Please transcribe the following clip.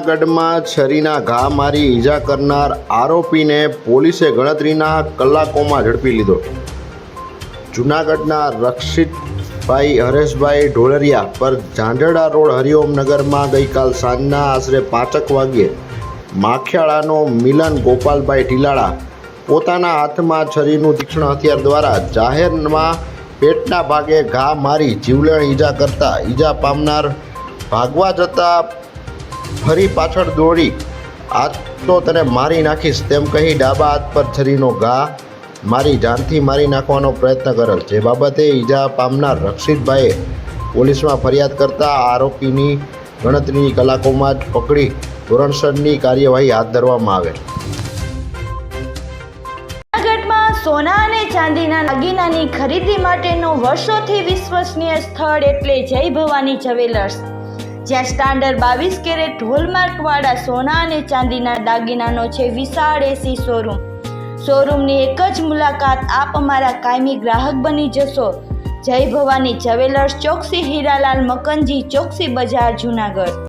જૂનાગઢમાં છરીના ઘા મારી ઈજા કરનાર આરોપીને પોલીસે ગણતરીના કલાકોમાં ઝડપી લીધો। જૂનાગઢના રક્ષિતભાઈ હરેશભાઈ ઢોલરિયા પર ઝાંઝરડા રોડ હરિઓમનગરમાં ગઈકાલ સાંજના આશરે 5 વાગ્યે માખિયાળાનો મિલન ગોપાલભાઈ ઢીલાળા પોતાના હાથમાં છરીનું તીક્ષ્ણ હથિયાર દ્વારા જાહેરમાં પેટના ભાગે ઘા મારી જીવલેણ ઈજા કરતા ઈજા પામનાર ભાગવા જતા ફરી પાછળ દોડી આ તો તને મારી નાખીશ તેમ કહી ડાબા હાથ પર છરીનો ઘા મારી જાનથી મારી નાખવાનો પ્રયત્ન કરેલ, જે બાબતે ઈજા પામનાર રક્ષિતભાઈએ પોલીસમાં ફરિયાદ કરતા આરોપીની ગણતરીની કલાકોમાં જ પકડી ધોરણસરની કાર્યવાહી હાથ ધરવામાં આવેલ। જૂનાગઢમાં સોના અને ચાંદીના દાગીનાની ખરીદી માટેનો વર્ષોથી વિશ્વસનીય સ્થળ એટલે જય ભવાની જ્વેલર્સ, જ્યાં સ્ટાન્ડર્ડ 22 કેરેટ હોલમાર્કવાળા સોના અને ચાંદીના દાગીનાનો છે વિશાળ એસી શોરૂમ। શોરૂમની એક જ મુલાકાત આપ અમારા કાયમી ગ્રાહક બની જશો। જય ભવાની જ્વેલર્સ, ચોકસી હીરાલાલ મકનજી, ચોકસી બજાર, જૂનાગઢ।